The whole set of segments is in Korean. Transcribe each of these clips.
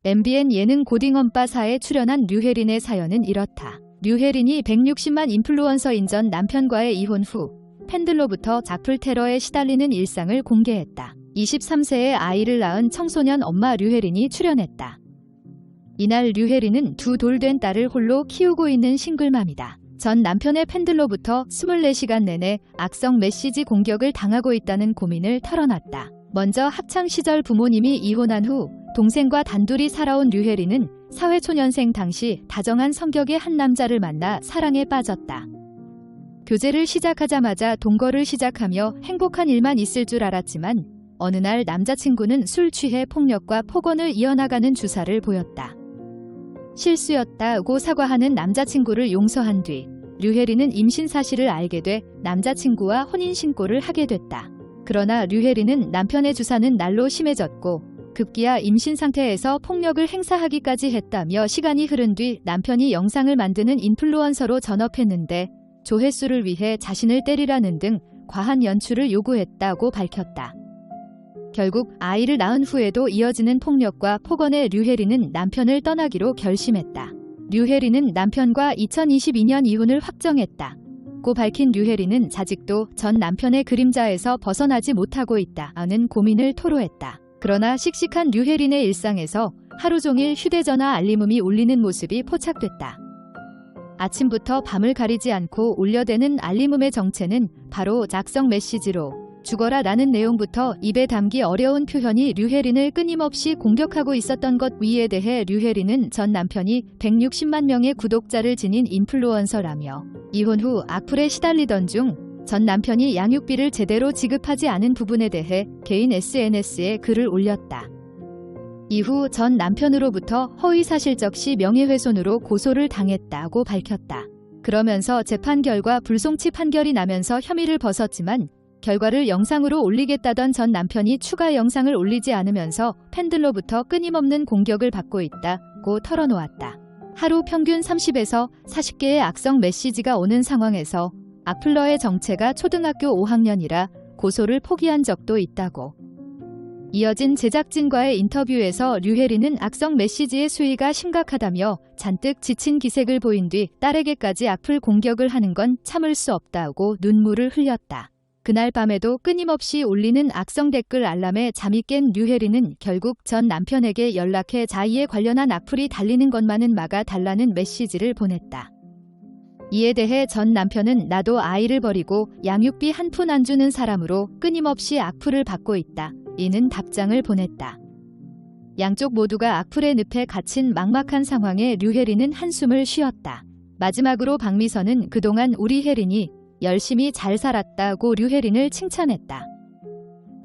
MBN 예능 고딩엄빠사에 출연한 류혜린의 사연은 이렇다. 류혜린이 160만 인플루언서인 전 남편과의 이혼 후 팬들로부터 악플 테러에 시달리는 일상을 공개했다. 23세의 아이를 낳은 청소년 엄마 류혜린이 출연했다. 이날 류혜린은 두 돌 된 딸을 홀로 키우고 있는 싱글맘이다. 전 남편의 팬들로부터 24시간 내내 악성 메시지 공격을 당하고 있다는 고민을 털어놨다. 먼저 학창시절 부모님이 이혼한 후 동생과 단둘이 살아온 류혜린은 사회초년생 당시 다정한 성격의 한 남자를 만나 사랑에 빠졌다. 교제를 시작하자마자 동거를 시작하며 행복한 일만 있을 줄 알았지만 어느 날 남자친구는 술 취해 폭력과 폭언을 이어나가는 주사를 보였다. 실수였다고 사과하는 남자친구를 용서한 뒤 류혜린은 임신 사실을 알게 돼 남자친구와 혼인신고를 하게 됐다. 그러나 류혜린은 남편의 주사는 날로 심해졌고 급기야 임신 상태에서 폭력을 행사하기까지 했다며 시간이 흐른 뒤 남편이 영상을 만드는 인플루언서로 전업했는데 조회수를 위해 자신을 때리라는 등 과한 연출을 요구했다고 밝혔다. 결국 아이를 낳은 후에도 이어지는 폭력과 폭언에 류혜린은 남편을 떠나기로 결심했다. 류혜린은 남편과 2022년 이혼을 확정했다고 밝힌 류혜린은 아직도 전 남편의 그림자에서 벗어나지 못하고 있다는 고민을 토로했다. 그러나 씩씩한 류혜린의 일상에서 하루 종일 휴대전화 알림음이 울리는 모습이 포착됐다. 아침부터 밤을 가리지 않고 울려대는 알림음의 정체는 바로 악성 메시지로 죽어라 라는 내용부터 입에 담기 어려운 표현이 류혜린을 끊임없이 공격하고 있었던 것 위에 대해 류혜린은 전 남편이 160만 명의 구독자를 지닌 인플루언서라며 이혼 후 악플에 시달리던 중 전 남편이 양육비를 제대로 지급하지 않은 부분에 대해 개인 SNS에 글을 올렸다. 이후 전 남편으로부터 허위사실적 시 명예훼손으로 고소를 당했다고 밝혔다. 그러면서 재판 결과 불송치 판결이 나면서 혐의를 벗었지만 결과를 영상으로 올리겠다던 전 남편이 추가 영상을 올리지 않으면서 팬들로부터 끊임없는 공격을 받고 있다고 털어놓았다. 하루 평균 30에서 40개의 악성 메시지가 오는 상황에서 악플러의 정체가 초등학교 5학년이라 고소를 포기한 적도 있다고. 이어진 제작진과의 인터뷰에서 류혜린은 악성 메시지의 수위가 심각하다며 잔뜩 지친 기색을 보인 뒤 딸에게까지 악플 공격을 하는 건 참을 수 없다고 눈물을 흘렸다. 그날 밤에도 끊임없이 울리는 악성 댓글 알람에 잠이 깬 류혜린은 결국 전 남편에게 연락해 자이에 관련한 악플이 달리는 것만은 막아 달라는 메시지를 보냈다. 이에 대해 전 남편은 나도 아이를 버리고 양육비 한 푼 안 주는 사람으로 끊임없이 악플을 받고 있다. 이는 답장을 보냈다. 양쪽 모두가 악플의 늪에 갇힌 막막한 상황에 류혜린은 한숨을 쉬었다. 마지막으로 박미선은 그동안 우리 혜린이 열심히 잘 살았다고 류혜린을 칭찬했다.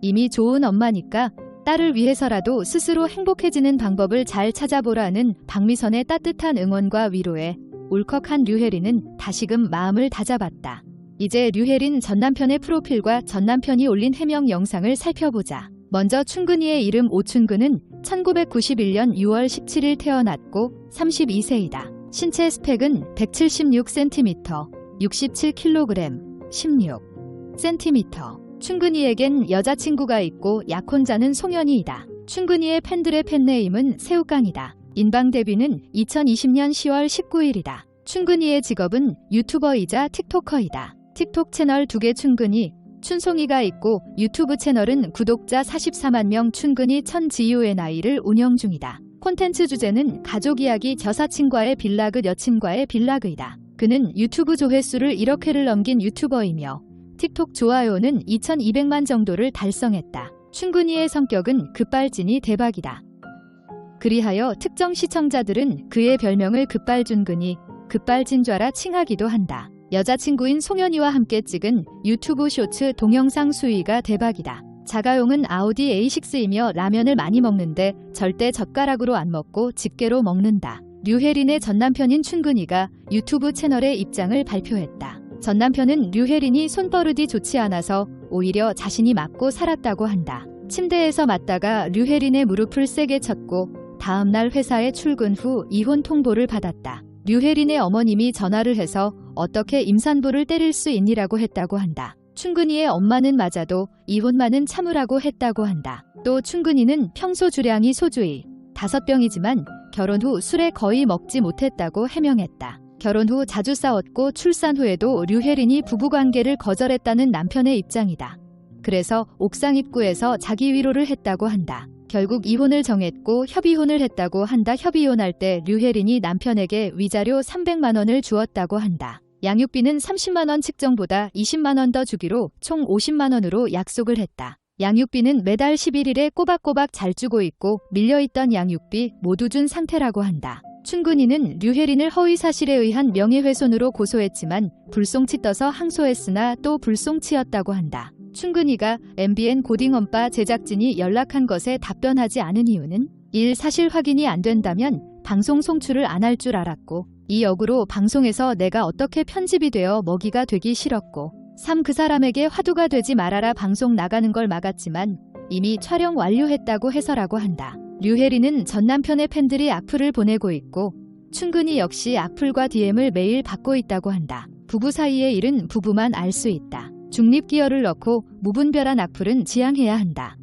이미 좋은 엄마니까 딸을 위해서라도 스스로 행복해지는 방법을 잘 찾아보라는 박미선의 따뜻한 응원과 위로에 울컥한 류혜린은 다시금 마음을 다잡았다. 이제 류혜린 전 남편의 프로필과 전 남편이 올린 해명 영상을 살펴보자. 먼저 춘근이의 이름 오춘근은 1991년 6월 17일 태어났고 32세이다. 신체 스펙은 176cm, 67kg, 16cm. 춘근이에겐 여자친구가 있고 약혼자는 송현이이다. 춘근이의 팬들의 팬네임은 새우깡이다. 인방 데뷔는 2020년 10월 19일이다. 춘근이의 직업은 유튜버이자 틱토커이다. 틱톡 채널 2개 춘근이, 춘송이가 있고 유튜브 채널은 구독자 44만 명 춘근이 천지UNI를 운영 중이다. 콘텐츠 주제는 가족 이야기 여사친과의 빌라그 여친과의 빌라그이다. 그는 유튜브 조회수를 1억회를 넘긴 유튜버이며 틱톡 좋아요는 2200만 정도를 달성했다. 춘근이의 성격은 급발진이 대박이다. 그리하여 특정 시청자들은 그의 별명을 급발준근이, 급발진좌라 칭하기도 한다. 여자친구인 송현이와 함께 찍은 유튜브 쇼츠 동영상 수위가 대박이다. 자가용은 아우디 A6이며 라면을 많이 먹는데 절대 젓가락으로 안 먹고 집게로 먹는다. 류혜린의 전남편인 춘근이가 유튜브 채널에 입장을 발표했다. 전남편은 류혜린이 손버릇이 좋지 않아서 오히려 자신이 맞고 살았다고 한다. 침대에서 맞다가 류혜린의 무릎을 세게 쳤고 다음날 회사에 출근 후 이혼 통보를 받았다. 류혜린의 어머님이 전화를 해서 어떻게 임산부를 때릴 수 있니라고 했다고 한다. 춘근이의 엄마는 맞아도 이혼만은 참으라고 했다고 한다. 또 춘근이는 평소 주량이 소주의 5병이지만 결혼 후 술에 거의 먹지 못했다고 해명했다. 결혼 후 자주 싸웠고 출산 후에도 류혜린이 부부관계를 거절했다는 남편의 입장이다. 그래서 옥상 입구에서 자기 위로를 했다고 한다. 결국 이혼을 정했고 협의혼을 했다고 한다. 협의혼할 때 류혜린이 남편에게 위자료 300만 원을 주었다고 한다. 양육비는 30만 원 측정보다 20만 원 더 주기로 총 50만 원으로 약속을 했다. 양육비는 매달 11일에 꼬박꼬박 잘 주고 있고 밀려있던 양육비 모두 준 상태라고 한다. 춘근이는 류혜린을 허위사실에 의한 명예훼손으로 고소했지만 불송치 떠서 항소했으나 또 불송치였다고 한다. 춘근이가 MBN 고딩엄빠 제작진이 연락한 것에 답변하지 않은 이유는 1. 사실 확인이 안 된다면 방송 송출을 안 할 줄 알았고 2. 역으로 방송에서 내가 어떻게 편집이 되어 먹이가 되기 싫었고 3. 그 사람에게 화두가 되지 말아라 방송 나가는 걸 막았지만 이미 촬영 완료했다고 해서라고 한다. 류혜린은 전 남편의 팬들이 악플을 보내고 있고 춘근이 역시 악플과 DM을 매일 받고 있다고 한다. 부부 사이의 일은 부부만 알 수 있다. 중립기여를 넣고 무분별한 악플은 지양해야 한다.